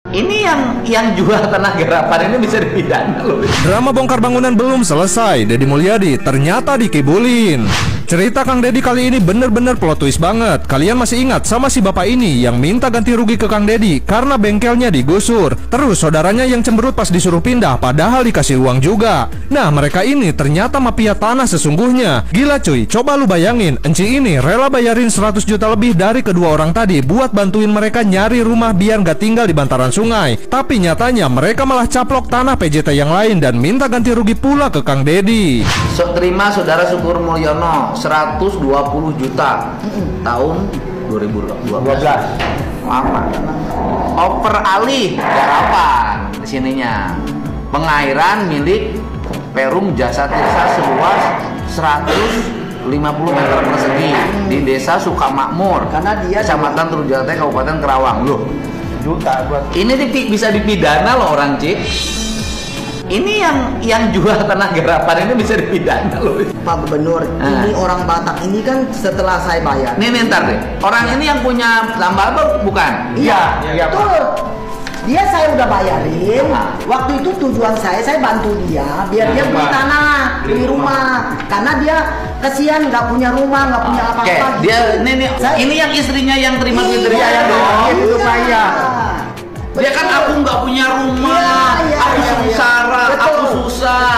Ini yang jual tanah garapan ini bisa dipidana loh. Drama bongkar bangunan belum selesai, Deddy Mulyadi ternyata dikibulin. Cerita Kang Deddy kali ini bener-bener plot twist banget. Kalian masih ingat sama si bapak ini yang minta ganti rugi ke Kang Deddy karena bengkelnya digusur. Terus saudaranya yang cemberut pas disuruh pindah padahal dikasih uang juga. Nah, mereka ini ternyata mafia tanah sesungguhnya. Gila cuy, coba lu bayangin, Enci ini rela bayarin 100 juta lebih dari kedua orang tadi buat bantuin mereka nyari rumah biar gak tinggal di bantaran sungai. Tapi nyatanya mereka malah caplok tanah PJT yang lain dan minta ganti rugi pula ke Kang Deddy. Terima Saudara Syukur Mulyono 120 juta tahun 2012. Lama. Oper alih garapan di sininya. Pengairan milik Perum Jasa Tirsa seluas 150 meter persegi di Desa Sukamakmur, karena dia Kecamatan Trujate, Kabupaten Kerawang. Loh, juta buat ini bisa dipidana loh orang, Cik. Ini yang jual tanah garapan ini bisa dipidana loh. Pak Gubernur, ini orang Batak ini kan setelah saya bayar. Nih ntar deh. Orang ini yang punya tambah apa bukan? Iya, betul. Dia saya udah bayarin. Waktu itu tujuan saya bantu dia biar dia beli tanah, beli rumah. Karena dia kasihan nggak punya rumah, nggak punya apa-apa. Oke, dia ini yang istrinya yang terima duit dari saya dong. Itu saya. Dia kan aku nggak punya rumah, aku sengsara, aku susah,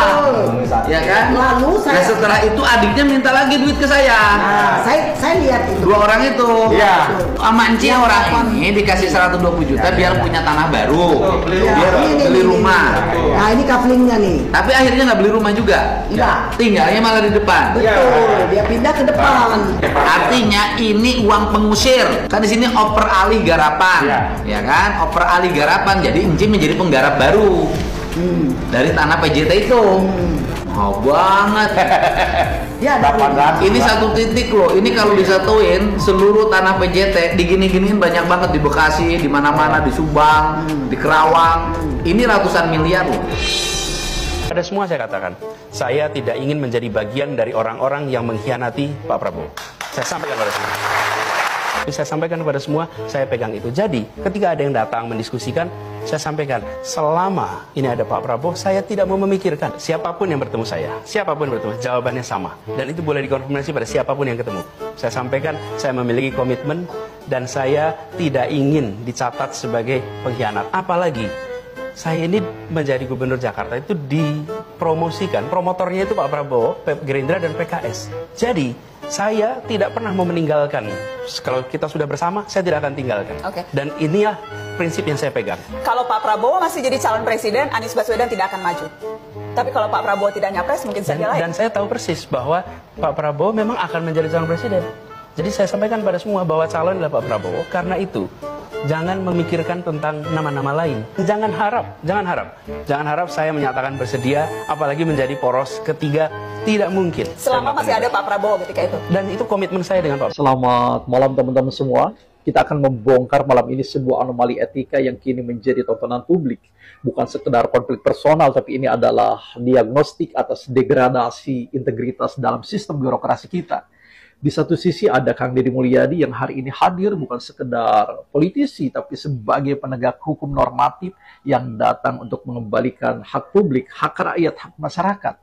ya kan? Lalu nah, setelah itu adiknya minta lagi duit ke saya. Nah, saya lihat itu. Dua orang itu. Iya. Sama Enci orang ini dikasih 120 juta biar punya tanah baru, biar beli rumah. Nah, ini kaflingnya nih. Tapi akhirnya nggak beli rumah juga. Iya. Tinggalnya malah di depan. Betul. Dia pindah ke depan. Artinya ini uang pengusir. Kan di sini oper alih garapan, ya kan? Oper alih garapan, jadi Enci menjadi penggarap baru dari tanah PJT itu. Mau banget. Ya, ini satu titik loh. Ini kalau disatuin seluruh tanah PJT digini-giniin banyak banget di Bekasi, di mana-mana, di Subang, di Kerawang. Ini ratusan miliar loh. Pada semua saya katakan, saya tidak ingin menjadi bagian dari orang-orang yang mengkhianati Pak Prabowo. Saya sampaikan pada semua. Saya sampaikan kepada semua, saya pegang itu. Jadi, ketika ada yang datang mendiskusikan, saya sampaikan, selama ini ada Pak Prabowo, saya tidak mau memikirkan siapapun yang bertemu saya. Siapapun yang bertemu, jawabannya sama. Dan itu boleh dikonfirmasi pada siapapun yang ketemu. Saya sampaikan, saya memiliki komitmen, dan saya tidak ingin dicatat sebagai pengkhianat. Apalagi, saya ini menjadi gubernur Jakarta itu dipromosikan, promotornya itu Pak Prabowo, Gerindra dan PKS. Jadi, saya tidak pernah mau meninggalkan. Kalau kita sudah bersama, saya tidak akan tinggalkan. Dan inilah prinsip yang saya pegang. Kalau Pak Prabowo masih jadi calon presiden, Anies Baswedan tidak akan maju. Tapi kalau Pak Prabowo tidak nyapres, mungkin saja lain. Dan saya tahu persis bahwa Pak Prabowo memang akan menjadi calon presiden. Jadi saya sampaikan pada semua bahwa calon adalah Pak Prabowo. Karena itu, jangan memikirkan tentang nama-nama lain. Jangan harap saya menyatakan bersedia, apalagi menjadi poros ketiga. Tidak mungkin. Selama masih ada Pak Prabowo ketika itu. Dan itu komitmen saya dengan Pak Prabowo. Selamat malam teman-teman semua. Kita akan membongkar malam ini sebuah anomali etika yang kini menjadi tontonan publik. Bukan sekedar konflik personal, tapi ini adalah diagnostik atas degradasi integritas dalam sistem birokrasi kita. Di satu sisi ada Kang Deddy Mulyadi yang hari ini hadir bukan sekedar politisi, tapi sebagai penegak hukum normatif yang datang untuk mengembalikan hak publik, hak rakyat, hak masyarakat.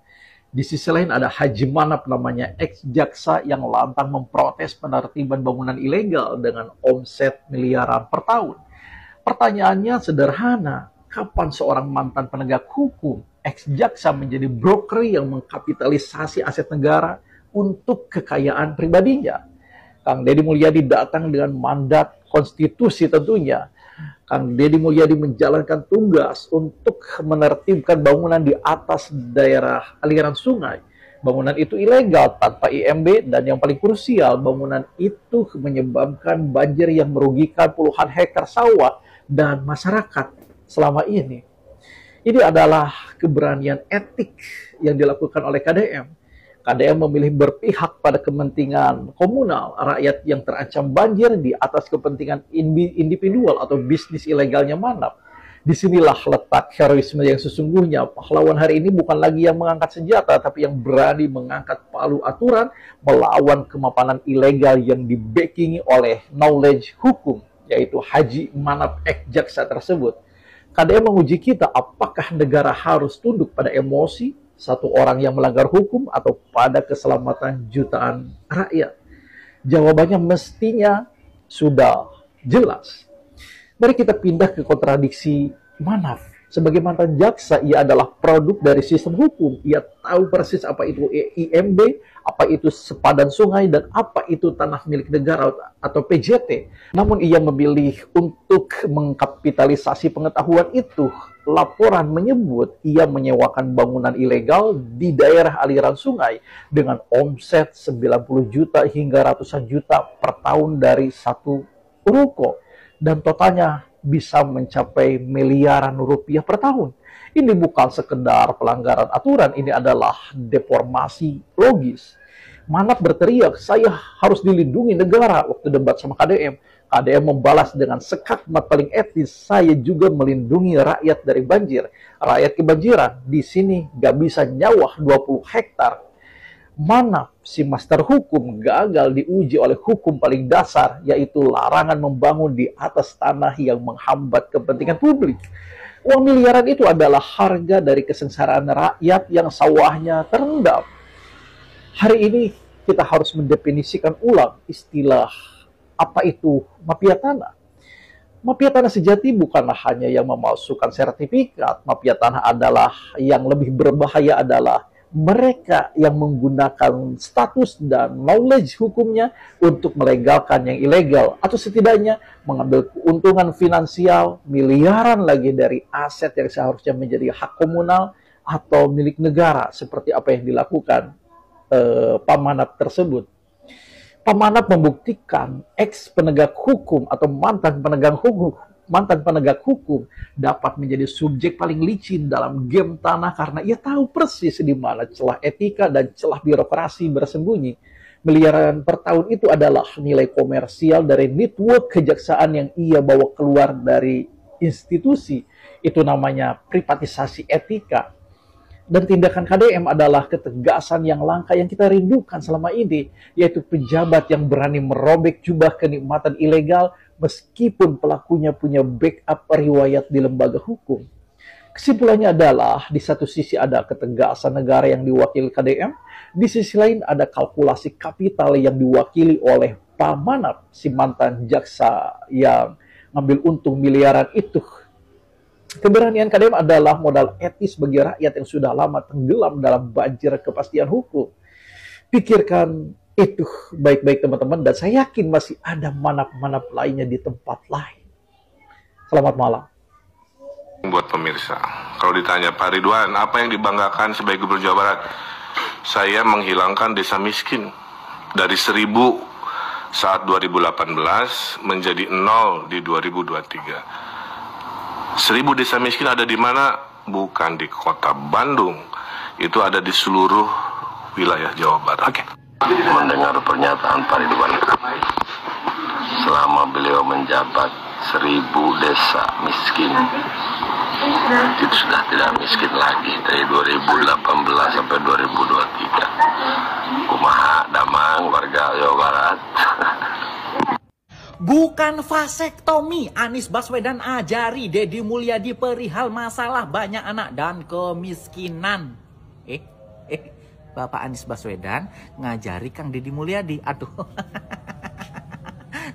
Di sisi lain ada Haji Manap namanya ex-jaksa yang lantang memprotes penertiban bangunan ilegal dengan omset miliaran per tahun. Pertanyaannya sederhana, kapan seorang mantan penegak hukum, ex-jaksa menjadi broker yang mengkapitalisasi aset negara untuk kekayaan pribadinya? Kang Deddy Mulyadi datang dengan mandat konstitusi tentunya. Kang Deddy Mulyadi menjalankan tugas untuk menertibkan bangunan di atas daerah aliran sungai. Bangunan itu ilegal tanpa IMB dan yang paling krusial, bangunan itu menyebabkan banjir yang merugikan puluhan hektar sawah dan masyarakat selama ini. Ini adalah keberanian etik yang dilakukan oleh KDM. KDM memilih berpihak pada kepentingan komunal, rakyat yang terancam banjir di atas kepentingan individual atau bisnis ilegalnya Manap. Disinilah letak heroisme yang sesungguhnya. Pahlawan hari ini bukan lagi yang mengangkat senjata, tapi yang berani mengangkat palu aturan melawan kemapanan ilegal yang dibackingi oleh knowledge hukum, yaitu Haji Manap ex-jaksa tersebut. KDM menguji kita apakah negara harus tunduk pada emosi satu orang yang melanggar hukum atau pada keselamatan jutaan rakyat. Jawabannya mestinya sudah jelas. Mari kita pindah ke kontradiksi Manaf. Sebagai mantan jaksa, ia adalah produk dari sistem hukum. Ia tahu persis apa itu IMB, apa itu sepadan sungai, dan apa itu tanah milik negara atau PJT. Namun ia memilih untuk mengkapitalisasi pengetahuan itu. Laporan menyebut ia menyewakan bangunan ilegal di daerah aliran sungai dengan omset 90 juta hingga ratusan juta per tahun dari satu ruko. Dan totalnya bisa mencapai miliaran rupiah per tahun. Ini bukan sekedar pelanggaran aturan, ini adalah deformasi logis. Manaf berteriak, saya harus dilindungi negara waktu debat sama KDM. KDM membalas dengan sekakmat paling etis, saya juga melindungi rakyat dari banjir. Rakyat kebanjiran, di sini gak bisa nyawah 20 hektar. Manaf, si master hukum, gagal diuji oleh hukum paling dasar, yaitu larangan membangun di atas tanah yang menghambat kepentingan publik. Uang miliaran itu adalah harga dari kesengsaraan rakyat yang sawahnya terendam. Hari ini kita harus mendefinisikan ulang istilah apa itu mafia tanah. Mafia tanah sejati bukanlah hanya yang memalsukan sertifikat. Mafia tanah adalah yang lebih berbahaya adalah mereka yang menggunakan status dan knowledge hukumnya untuk melegalkan yang ilegal, atau setidaknya mengambil keuntungan finansial miliaran lagi dari aset yang seharusnya menjadi hak komunal atau milik negara, seperti apa yang dilakukan Pak Manaf tersebut. Pak Manaf membuktikan ex penegak hukum atau mantan penegak hukum dapat menjadi subjek paling licin dalam game tanah karena ia tahu persis di mana celah etika dan celah birokrasi bersembunyi. Miliaran per tahun itu adalah nilai komersial dari network kejaksaan yang ia bawa keluar dari institusi. Itu namanya privatisasi etika. Dan tindakan KDM adalah ketegasan yang langka yang kita rindukan selama ini, yaitu pejabat yang berani merobek jubah kenikmatan ilegal meskipun pelakunya punya backup riwayat di lembaga hukum. Kesimpulannya adalah, di satu sisi ada ketegasan negara yang diwakili KDM, di sisi lain ada kalkulasi kapital yang diwakili oleh Pak Manaf, si mantan jaksa yang ngambil untung miliaran itu. Keberanian KDM adalah modal etis bagi rakyat yang sudah lama tenggelam dalam banjir kepastian hukum. Pikirkan itu baik-baik teman-teman, dan saya yakin masih ada manap-manap lainnya di tempat lain. Selamat malam. Buat pemirsa, kalau ditanya Pak Ridwan, apa yang dibanggakan sebagai Gubernur Jawa Barat? Saya menghilangkan desa miskin dari 1000 saat 2018 menjadi 0 di 2023. 1000 desa miskin ada di mana? Bukan di kota Bandung, itu ada di seluruh wilayah Jawa Barat. Oke. Mendengar pernyataan Pak Ridwan Kamil selama beliau menjabat 1000 desa miskin, itu sudah tidak miskin lagi dari 2018 sampai 2023. Kumaha damang warga Jawa Barat. Bukan vasektomi, Anies Baswedan ajari Deddy Mulyadi perihal masalah banyak anak dan kemiskinan. Bapak Anies Baswedan ngajari Kang Deddy Mulyadi. Aduh,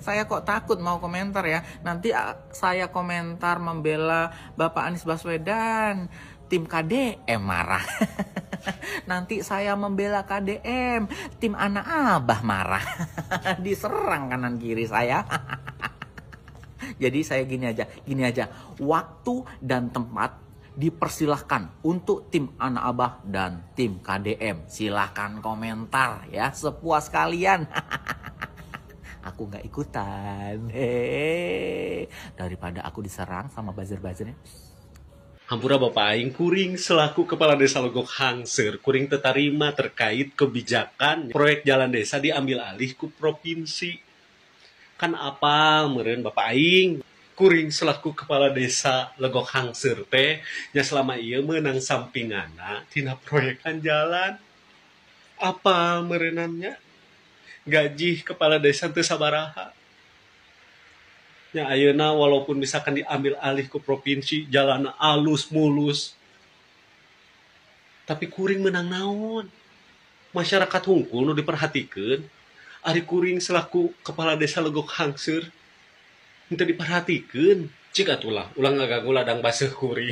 saya kok takut mau komentar ya. Nanti saya komentar membela Bapak Anies Baswedan, tim KDM marah. Nanti saya membela KDM, tim anak abah marah. Diserang kanan kiri saya. Jadi saya gini aja. Waktu dan tempat dipersilahkan untuk tim anak abah dan tim KDM. Silahkan komentar ya, sepuas kalian. Aku nggak ikutan. Daripada aku diserang sama buzzer-buzzernya. Hampura Bapak Aing kuring selaku Kepala Desa Legok Hangser, kuring tetarima terkait kebijakan proyek jalan desa diambil alih ku provinsi. Kan apa meureun Bapak Aing? Kuring selaku Kepala Desa Legok Hangser teh nya selama ieu meunang sampinganna tina proyekan jalan. Apa meureunannya? Gaji Kepala Desa teu sabaraha. nya ayeuna walaupun misalkan diambil alih ke provinsi jalan alus mulus tapi kuring menang naon masyarakat hungkul nu diperhatikeun ari kuring selaku kepala desa Legok Hangseur henteu diperhatikeun cik atulah ulang ngaganggu ladang baseuh kuring.